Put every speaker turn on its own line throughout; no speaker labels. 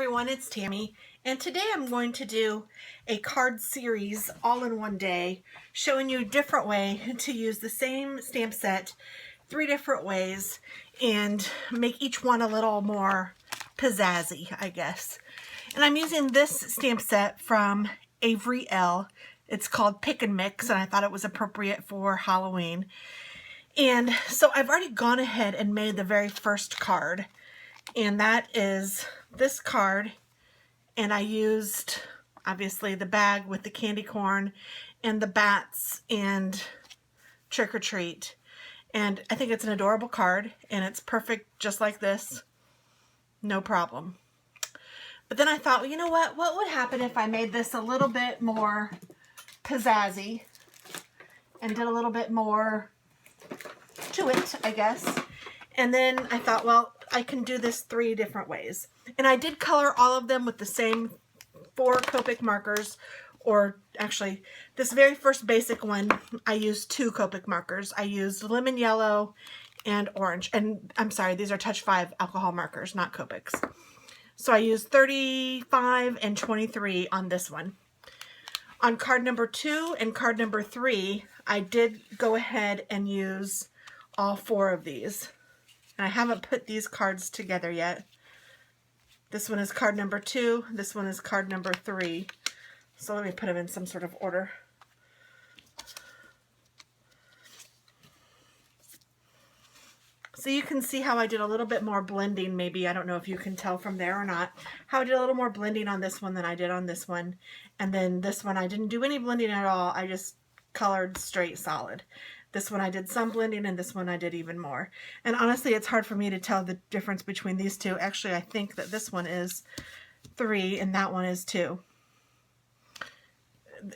everyone, it's Tammy, and today I'm going to do a card series all in one day, showing you a different way to use the same stamp set 3 different ways and make each one a little more pizzazzy, I guess. And I'm using this stamp set from Avery L. It's called Pick and Mix, and I thought it was appropriate for Halloween. And so I've already gone ahead and made the very first card, and that is this card, and I used obviously the bag with the candy corn and the bats and trick or treat, and I think it's an adorable card and it's perfect just like this, no problem. But then I thought, well, you know what would happen if I made this a little bit more pizzazzy and did a little bit more to it, I guess. And then I thought, well, I can do this 3 different ways. And I did color all of them with the same 4 Copic markers, or actually, this very first basic one, I used 2 Copic markers. I used lemon yellow and orange. And I'm sorry, these are Touch 5 alcohol markers, not Copics. So I used 35 and 23 on this one. On card number 2 and card number 3, I did go ahead and use all 4 of these. And I haven't put these cards together yet. This one is card number 2. This one is card number 3. So let me put them in some sort of order. So you can see how I did a little bit more blending, maybe. I don't know if you can tell from there or not. How I did a little more blending on this one than I did on this one. And then this one I didn't do any blending at all. I just colored straight solid. This one I did some blending, and this one I did even more. And honestly, it's hard for me to tell the difference between these two. Actually, I think that this one is 3 and that one is 2.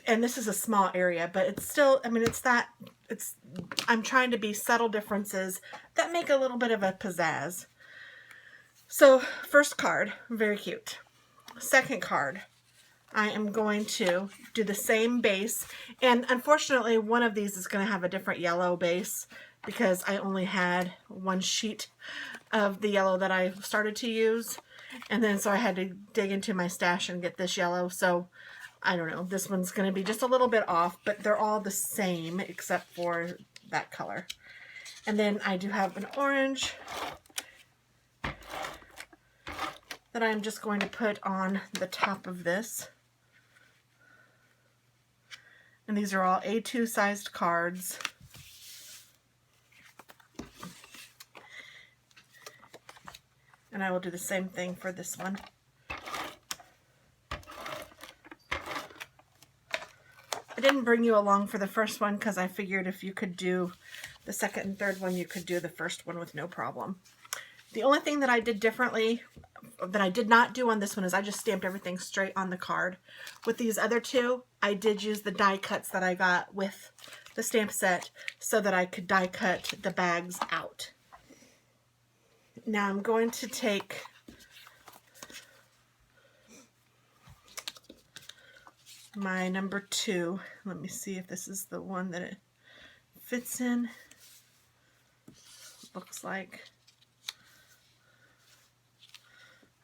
And this is a small area, but it's still, I mean, I'm trying to be subtle differences that make a little bit of a pizzazz. So, first card, very cute. Second card, I am going to do the same base, and unfortunately one of these is going to have a different yellow base because I only had 1 sheet of the yellow that I started to use, and then so I had to dig into my stash and get this yellow. So I don't know, this one's going to be just a little bit off, but they're all the same except for that color. And then I do have an orange that I'm just going to put on the top of this. And these are all A2 sized cards. And I will do the same thing for this one. I didn't bring you along for the first one because I figured if you could do the second and third one, you could do the first one with no problem. The only thing that I did differently, that I did not do on this one, is I just stamped everything straight on the card. With these other 2, I did use the die cuts that I got with the stamp set so that I could die cut the bags out. Now I'm going to take my number 2. Let me see if this is the one that it fits in. Looks like.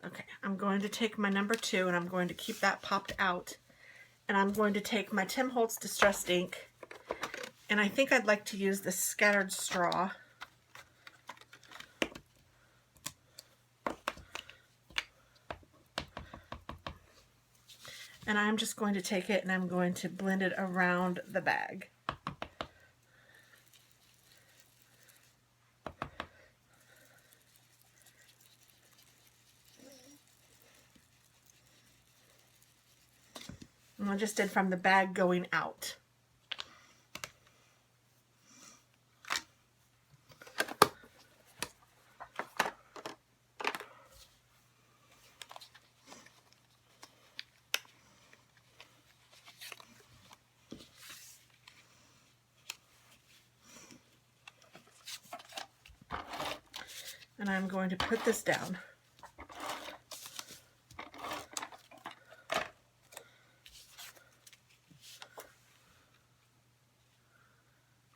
Okay, I'm going to take my number 2 and I'm going to keep that popped out. And I'm going to take my Tim Holtz Distressed Ink, and I think I'd like to use the Scattered Straw. And I'm just going to take it and I'm going to blend it around the bag. And I just did from the bag going out. And I'm going to put this down.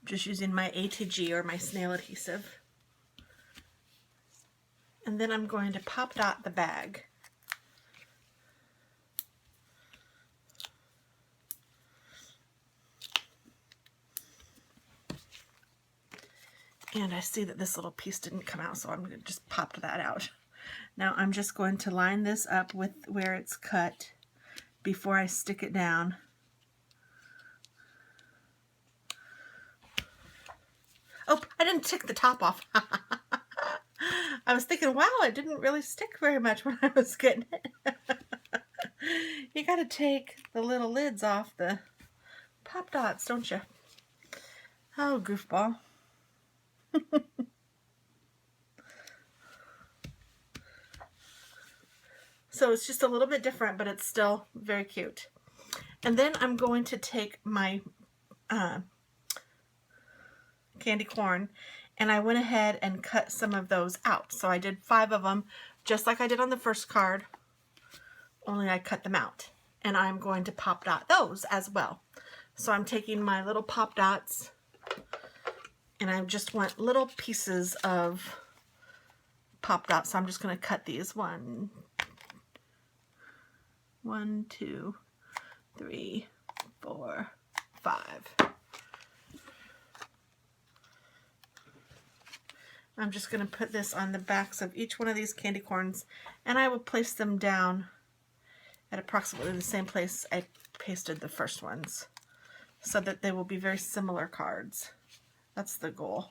Just using my ATG or my snail adhesive. And then I'm going to pop dot the bag. And I see that this little piece didn't come out, so I'm going to just pop that out. Now I'm just going to line this up with where it's cut before I stick it down. Oh, I didn't take the top off. I was thinking, wow, it didn't really stick very much when I was getting it. You got to take the little lids off the pop dots, don't you? Oh, goofball. So it's just a little bit different, but it's still very cute. And then I'm going to take my candy corn, and I went ahead and cut some of those out. So I did 5 of them, just like I did on the first card, only I cut them out. And I'm going to pop dot those as well. So I'm taking my little pop dots, and I just want little pieces of pop dots. So I'm just going to cut these 1, 2, 3, 4, 5. I'm just going to put this on the backs of each one of these candy corns, and I will place them down at approximately the same place I pasted the first ones, so that they will be very similar cards. That's the goal.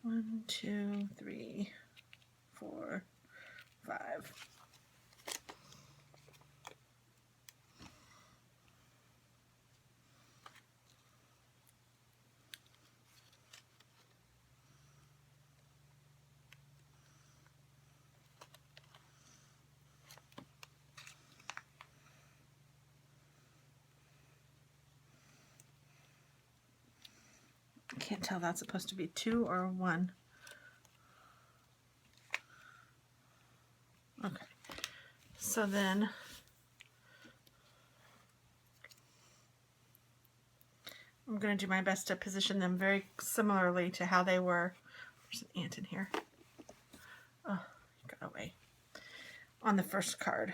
One, 2, 3, 4, 5. I can't tell that's supposed to be 2 or 1. Okay. So then I'm going to do my best to position them very similarly to how they were. There's an ant in here. Oh, it got away. On the first card.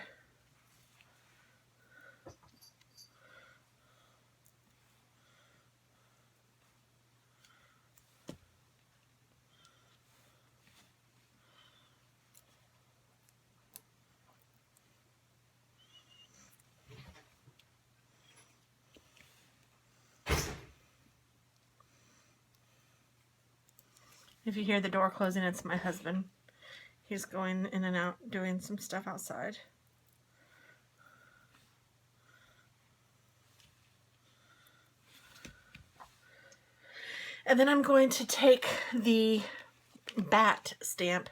If you hear the door closing, it's my husband. He's going in and out doing some stuff outside. And then I'm going to take the bat stamp,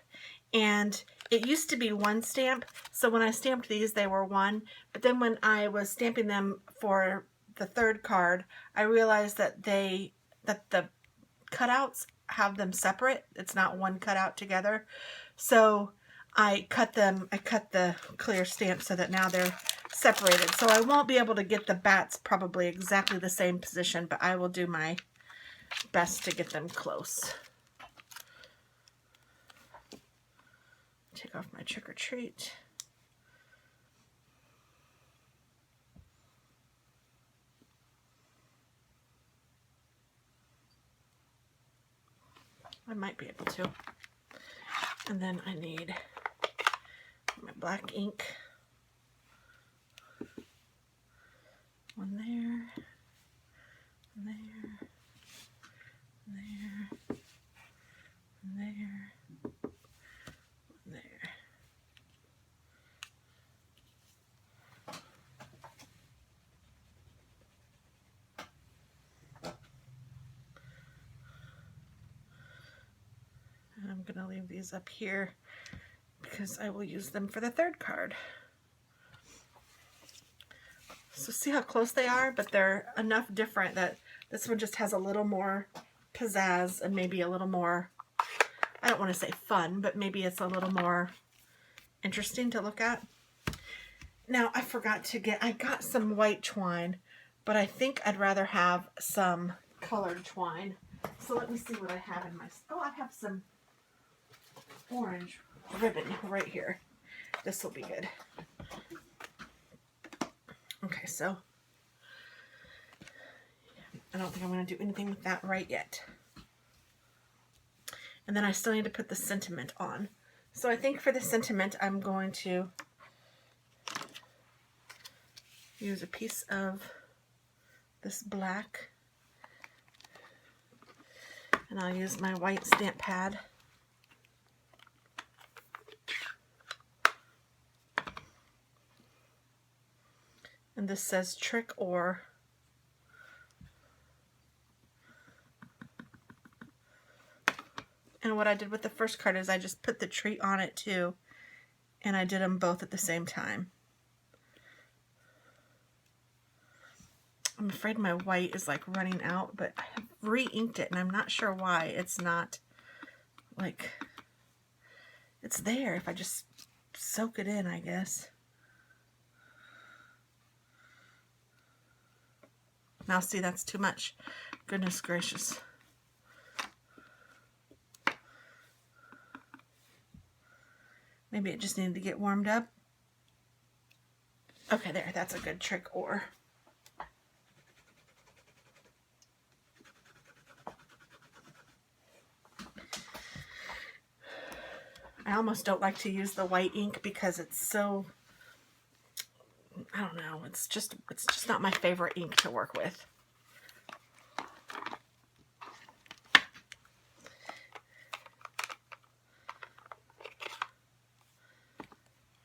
and it used to be 1 stamp, so when I stamped these they were 1, but then when I was stamping them for the 3rd card, I realized that the cutouts have them separate. It's not one cutout together. So I cut the clear stamp so that now they're separated. So I won't be able to get the bats probably exactly the same position, but I will do my best to get them close. Take off my trick or treat. I might be able to. And then I need my black ink. One there, and there, and there, and there, and there. And I'm going to leave these up here because I will use them for the 3rd card. So see how close they are, but they're enough different that this one just has a little more pizzazz and maybe a little more, I don't want to say fun, but maybe it's a little more interesting to look at. Now I forgot to I got some white twine, but I think I'd rather have some colored twine. So let me see what I have in my, oh, I have some orange ribbon right here. This will be good. Okay, so I don't think I'm going to do anything with that right yet. And then I still need to put the sentiment on. So I think for the sentiment, I'm going to use a piece of this black, and I'll use my white stamp pad. And this says trick or. And what I did with the first card is I just put the tree on it too, and I did them both at the same time. I'm afraid my white is like running out, but I have re-inked it and I'm not sure why it's not like, it's there if I just soak it in, I guess. Now see, that's too much. Goodness gracious. Maybe it just needed to get warmed up. Okay, there, that's a good trick or. I almost don't like to use the white ink because it's so, I don't know, it's just not my favorite ink to work with.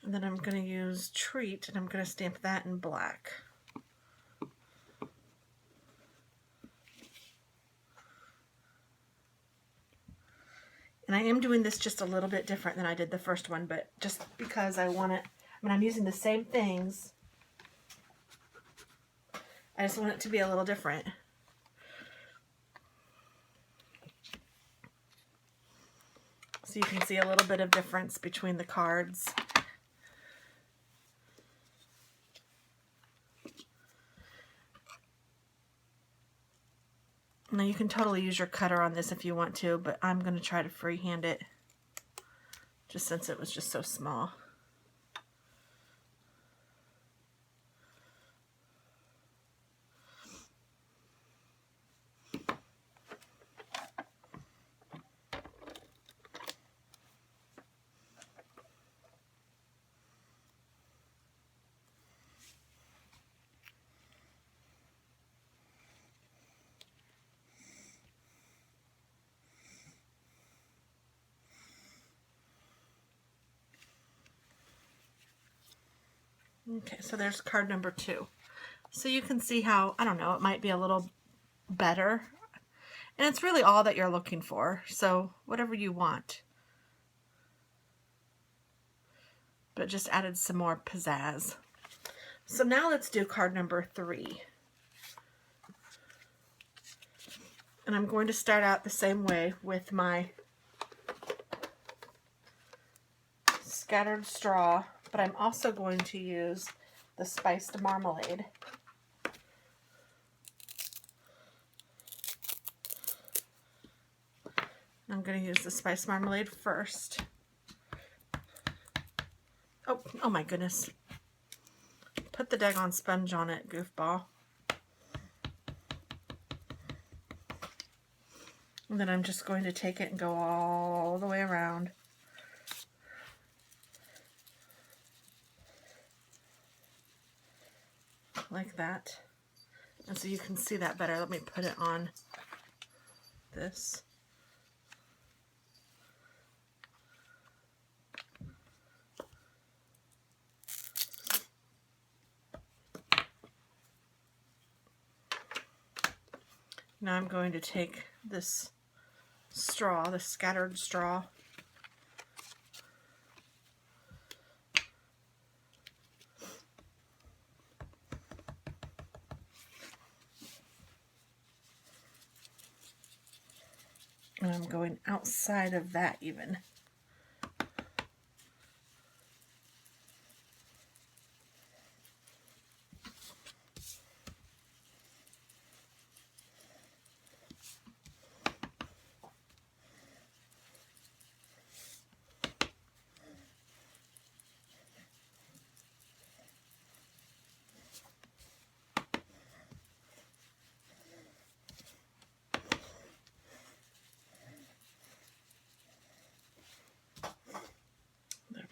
And then I'm going to use Treat, and I'm going to stamp that in black. And I am doing this just a little bit different than I did the first one, but just because I want it, I mean, I'm using the same things. I just want it to be a little different. So you can see a little bit of difference between the cards. Now you can totally use your cutter on this if you want to, but I'm going to try to freehand it just since it was just so small. Okay, so there's card number 2. So you can see how, I don't know, it might be a little better. And it's really all that you're looking for. So whatever you want. But just added some more pizzazz. So now let's do card number 3. And I'm going to start out the same way with my scattered straw, but I'm also going to use the spiced marmalade. I'm going to use the spiced marmalade first. Oh my goodness. Put the daggone sponge on it, goofball. And then I'm just going to take it and go all the way around. Like that. And so you can see that better. Let me put it on this. Now I'm going to take this straw, the scattered straw, and I'm going outside of that even.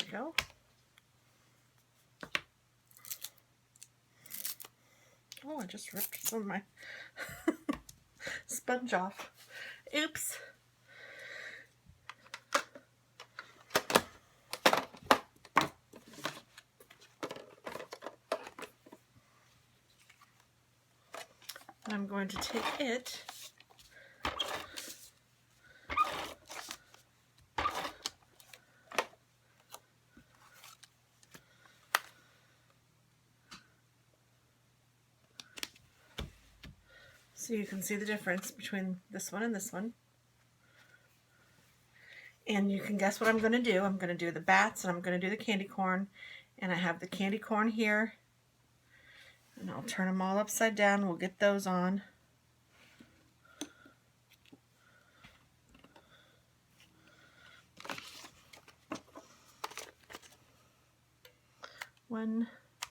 you go. Oh, I just ripped some of my sponge off. Oops. I'm going to take it so you can see the difference between this one and this one. And you can guess what I'm going to do. I'm going to do the bats and I'm going to do the candy corn. And I have the candy corn here. And I'll turn them all upside down. We'll get those on. One,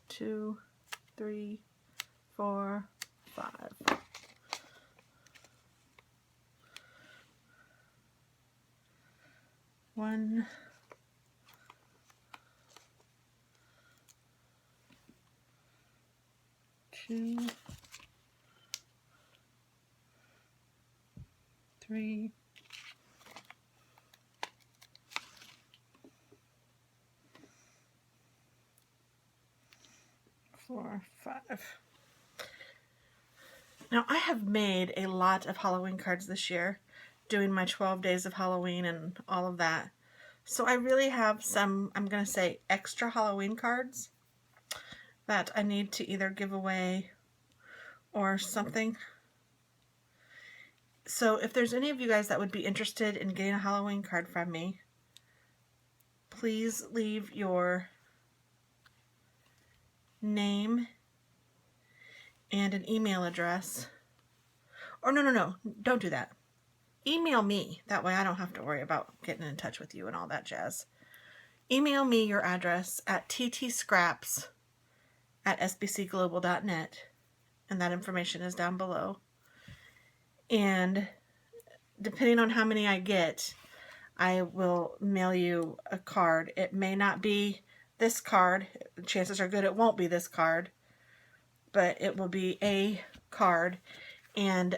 two, three, four, five. One, two, three, four, five. Now I have made a lot of Halloween cards this year, doing my 12 days of Halloween and all of that. So I really have some, I'm going to say, extra Halloween cards that I need to either give away or something. So if there's any of you guys that would be interested in getting a Halloween card from me, please leave your name and an email address. Or no, don't do that. Email me. That way I don't have to worry about getting in touch with you and all that jazz. Email me your address at TT.Scraps@sbcglobal.net, and that information is down below. And depending on how many I get, I will mail you a card. It may not be this card. Chances are good it won't be this card, but it will be a card. And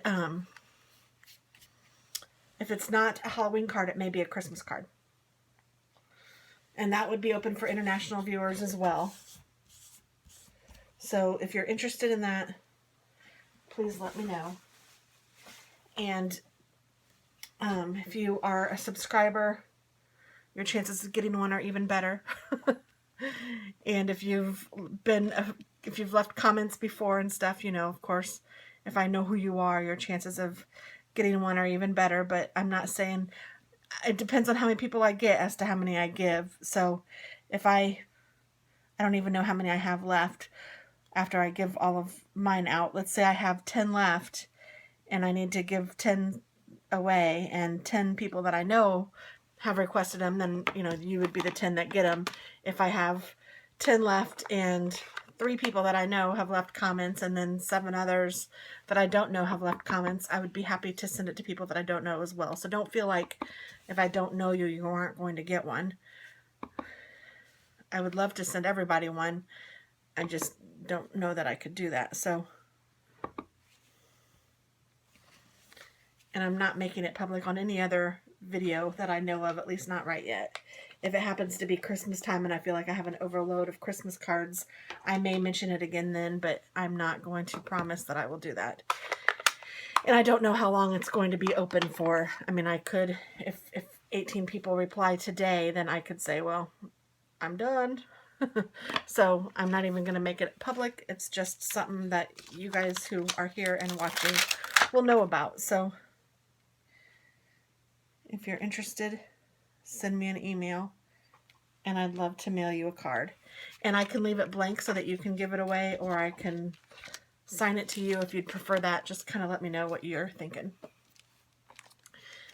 if it's not a Halloween card, it may be a Christmas card. And that would be open for international viewers as well. So if you're interested in that, please let me know. And if you are a subscriber, your chances of getting one are even better. And if you've left comments before and stuff, you know, of course, if I know who you are, your chances of getting one are even better. But I'm not saying, it depends on how many people I get as to how many I give. So if I don't even know how many I have left after I give all of mine out. Let's say I have 10 left and I need to give 10 away, and 10 people that I know have requested them, then, you know, you would be the 10 that get them. If I have 10 left and 3 people that I know have left comments, and then 7 others that I don't know have left comments, I would be happy to send it to people that I don't know as well. So don't feel like if I don't know you, you aren't going to get one. I would love to send everybody one. I just don't know that I could do that. So, and I'm not making it public on any other video that I know of, at least not right yet. If it happens to be Christmas time and I feel like I have an overload of Christmas cards, I may mention it again then, but I'm not going to promise that I will do that. And I don't know how long it's going to be open for. I mean, I could, if 18 people reply today, then I could say, well, I'm done. So I'm not even going to make it public. It's just something that you guys who are here and watching will know about. So if you're interested, send me an email and I'd love to mail you a card. And I can leave it blank so that you can give it away, or I can sign it to you if you'd prefer that. Just kind of let me know what you're thinking.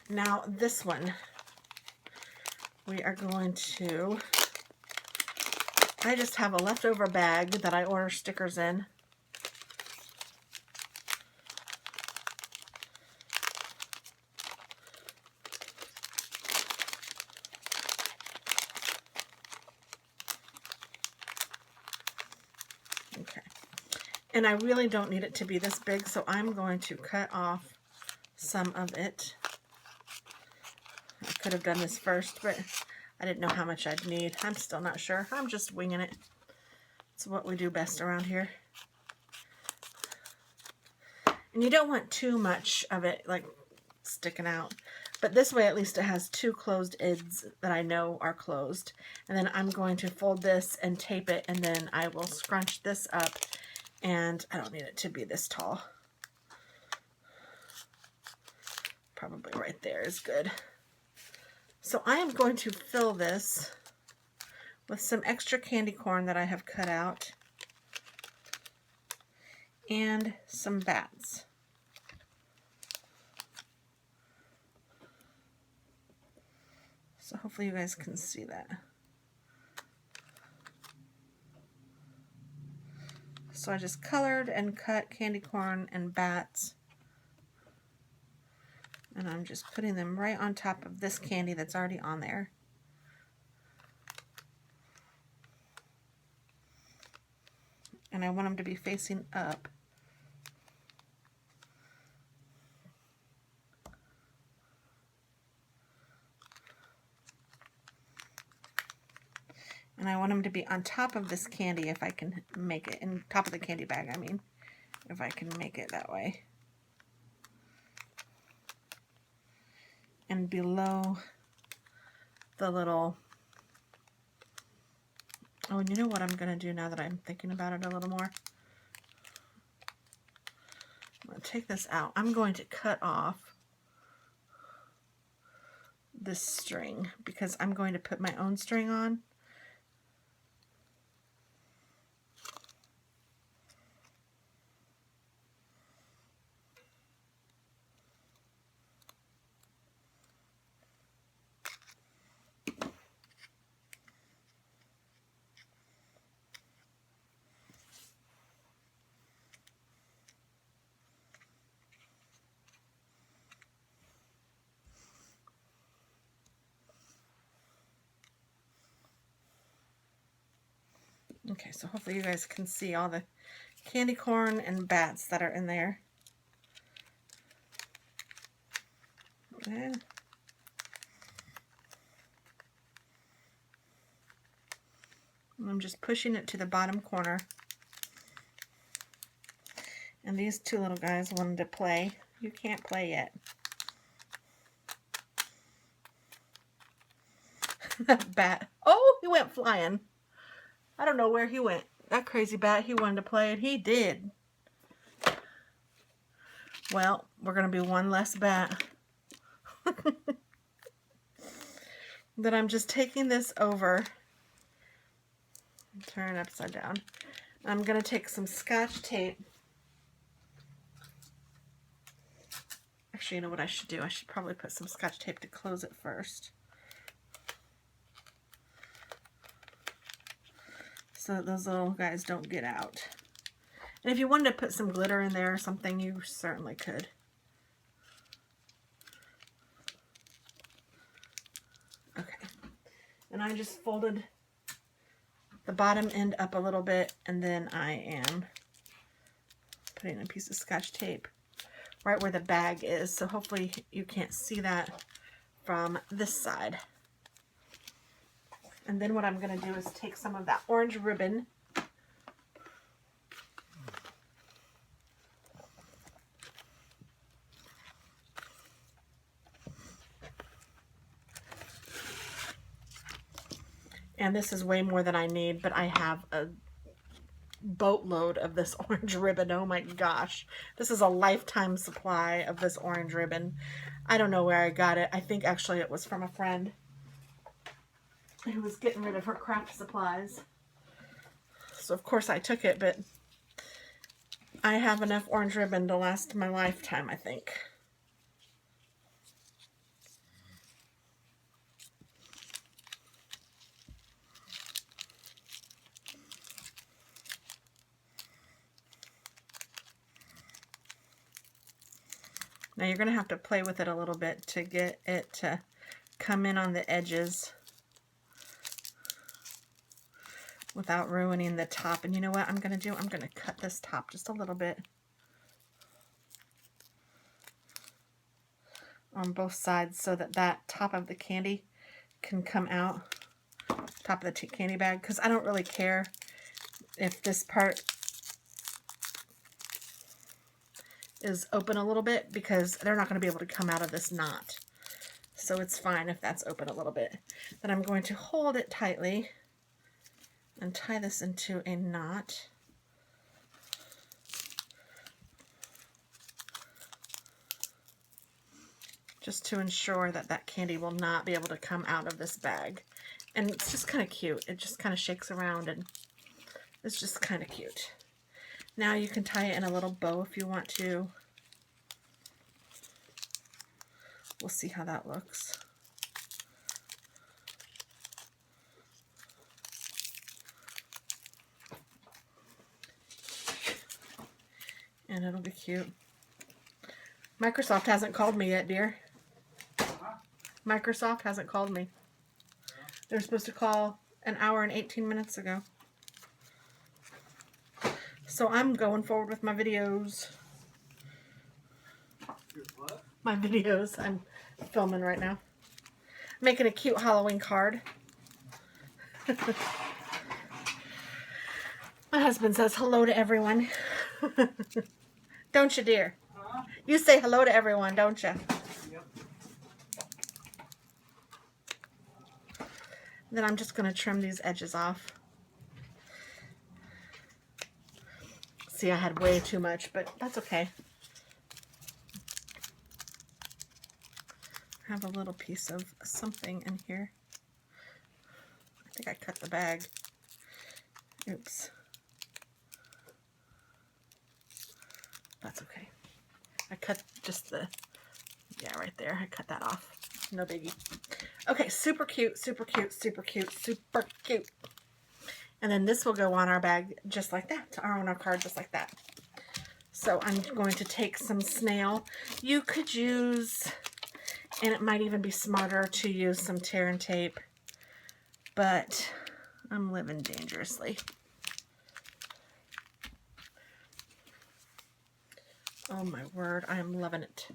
Now this one, we are going to, I just have a leftover bag that I order stickers in. And I really don't need it to be this big, so I'm going to cut off some of it. I could have done this first, but I didn't know how much I'd need. I'm still not sure. I'm just winging it. It's what we do best around here. And you don't want too much of it like sticking out. But this way at least it has two closed ends that I know are closed. And then I'm going to fold this and tape it, and then I will scrunch this up. And I don't need it to be this tall. Probably right there is good. So I am going to fill this with some extra candy corn that I have cut out and some bats. So hopefully you guys can see that. So I just colored and cut candy corn and bats. And I'm just putting them right on top of this candy that's already on there. And I want them to be facing up. And I want them to be on top of this candy if I can make it, in top of the candy bag, I mean, if I can make it that way. And below the little, oh, and you know what I'm going to do now that I'm thinking about it a little more? I'm going to take this out. I'm going to cut off this string because I'm going to put my own string on. Okay, so hopefully you guys can see all the candy corn and bats that are in there. Okay. And I'm just pushing it to the bottom corner. And these two little guys wanted to play. You can't play yet. That bat. Oh, he went flying. I don't know where he went. That crazy bat, he wanted to play, and he did. Well, we're going to be one less bat. Then I'm just taking this over. Turn it upside down. I'm going to take some Scotch tape. Actually, you know what I should do? I should probably put some Scotch tape to close it first, so that those little guys don't get out. And if you wanted to put some glitter in there or something, you certainly could. Okay. And I just folded the bottom end up a little bit, and then I am putting a piece of Scotch tape right where the bag is. So hopefully you can't see that from this side. And then what I'm going to do is take some of that orange ribbon and this is way more than I need, but I have a boatload of this orange ribbon. Oh my gosh. This is a lifetime supply of this orange ribbon. I don't know where I got it. I think actually it was from a friend who was getting rid of her craft supplies. So of course I took it, but I have enough orange ribbon to last my lifetime, I think. Now you're going to have to play with it a little bit to get it to come in on the edges without ruining the top. And you know what I'm going to do? I'm going to cut this top just a little bit on both sides so that that top of the candy can come out, top of the candy bag, because I don't really care if this part is open a little bit, because they're not going to be able to come out of this knot. So it's fine if that's open a little bit. Then I'm going to hold it tightly and tie this into a knot. Just to ensure that that candy will not be able to come out of this bag. And it's just kind of cute. It just kind of shakes around and it's just kind of cute. Now you can tie it in a little bow if you want to. We'll see how that looks. And it'll be cute. Microsoft hasn't called me yet, dear. Microsoft hasn't called me. They're supposed to call an hour and 18 minutes ago. So I'm going forward with my videos.
What?
My videos. I'm filming right now. Making a cute Halloween card. My husband says hello to everyone. Don't you, dear?
Huh?
You say hello to everyone, don't you?
Yep.
Then I'm just going to trim these edges off. See, I had way too much, but that's okay. I have a little piece of something in here. I think I cut the bag. Oops. That's okay. I cut just the, yeah, right there. I cut that off. No biggie. Okay, super cute, super cute, super cute, super cute. And then this will go on our bag just like that, or on our card just like that. So I'm going to take some snail. You could use, and it might even be smarter to use some tear and tape, but I'm living dangerously. Oh my word, I am loving it.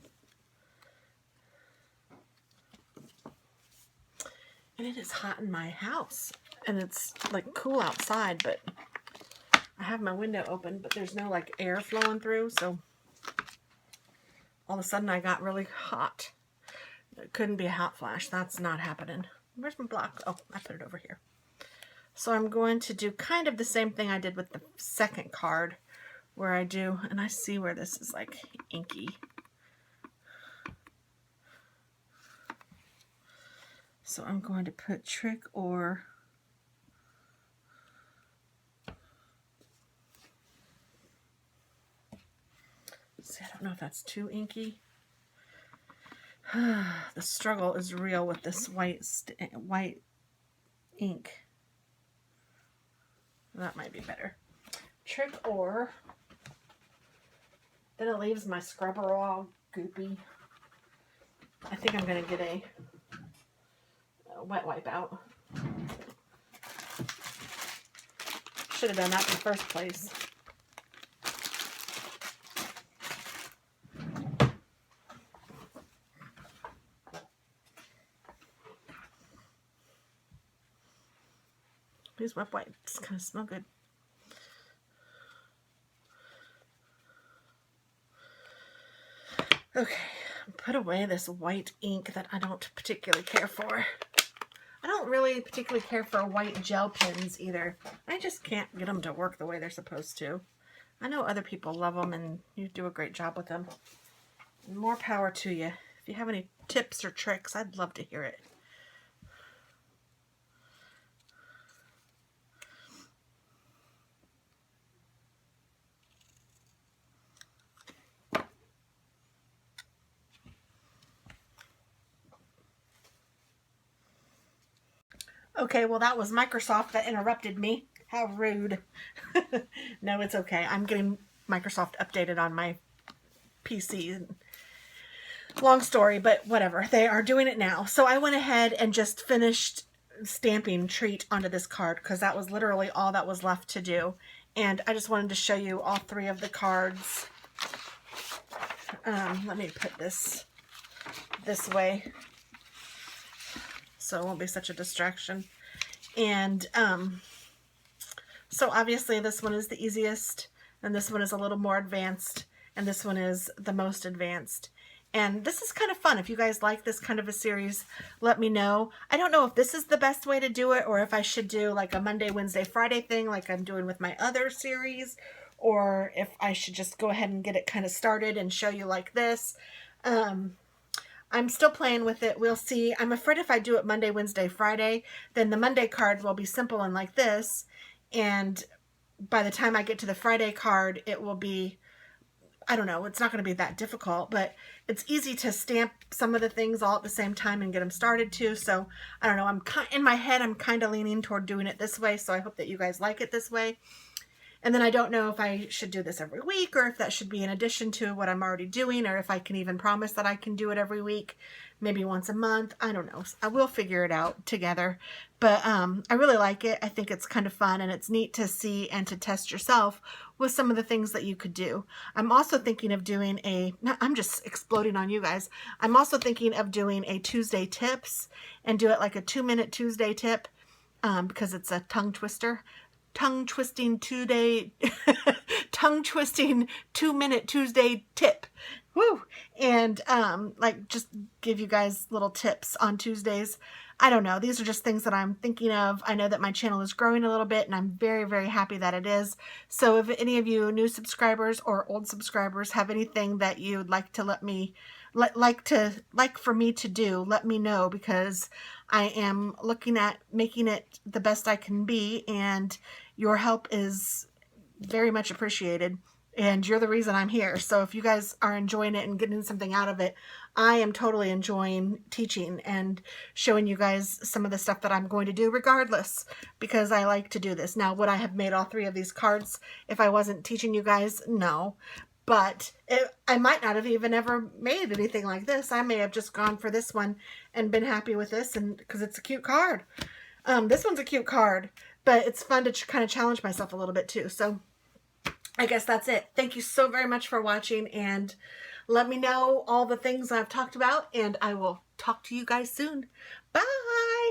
And it is hot in my house. And it's like cool outside, but I have my window open, but there's no like air flowing through, so all of a sudden I got really hot. It couldn't be a hot flash. That's not happening. Where's my block? Oh, I put it over here. So I'm going to do kind of the same thing I did with the second card, where I do, and I see where this is like inky. So I'm going to put trick or see, I don't know if that's too inky. The struggle is real with this white ink. That might be better. Trick or, then it leaves my scrubber all goopy. I think I'm going to get a wet wipe out. Should have done that in the first place. These wet wipes kind of smell good. Okay, put away this white ink that I don't particularly care for. I don't really particularly care for white gel pens either. I just can't get them to work the way they're supposed to. I know other people love them and you do a great job with them. And more power to you. If you have any tips or tricks, I'd love to hear it. Okay, well that was Microsoft that interrupted me. How rude. No, it's okay. I'm getting Microsoft updated on my PC. Long story, but whatever. They are doing it now. So I went ahead and just finished stamping treat onto this card because that was literally all that was left to do. And I just wanted to show you all 3 of the cards. Let me put this way so it won't be such a distraction. And so obviously this one is the easiest, and this one is a little more advanced, and this one is the most advanced. And this is kind of fun. If you guys like this kind of a series, let me know. I don't know if this is the best way to do it, or if I should do like a Monday, Wednesday, Friday thing like I'm doing with my other series, or if I should just go ahead and get it kind of started and show you like this. I'm still playing with it. We'll see. I'm afraid if I do it Monday, Wednesday, Friday, then the Monday card will be simple and like this. And by the time I get to the Friday card, it will be, I don't know, it's not going to be that difficult, but it's easy to stamp some of the things all at the same time and get them started too. So I don't know, in my head, I'm kind of leaning toward doing it this way. So I hope that you guys like it this way. And then I don't know if I should do this every week, or if that should be in addition to what I'm already doing, or if I can even promise that I can do it every week, maybe once a month. I don't know. I will figure it out together. But I really like it. I think it's kind of fun, and it's neat to see and to test yourself with some of the things that you could do. I'm also thinking of doing I'm just exploding on you guys. I'm also thinking of doing a Tuesday tips and do it like a 2-minute Tuesday tip because it's a tongue twister. Tongue-twisting 2-minute Tuesday tip. Woo! And like just give you guys little tips on Tuesdays. I don't know. These are just things that I'm thinking of. I know that my channel is growing a little bit, and I'm very, very happy that it is. So if any of you new subscribers or old subscribers have anything that you'd like to like for me to do, let me know, because I am looking at making it the best I can be, and your help is very much appreciated, and you're the reason I'm here. So if you guys are enjoying it and getting something out of it, I am totally enjoying teaching and showing you guys some of the stuff that I'm going to do regardless, because I like to do this. Now, would I have made all 3 of these cards if I wasn't teaching you guys? No. But I might not have even ever made anything like this. I may have just gone for this one and been happy with this, and because it's a cute card. This one's a cute card, but it's fun to kind of challenge myself a little bit too. So I guess that's it. Thank you so very much for watching, and let me know all the things I've talked about, and I will talk to you guys soon. Bye!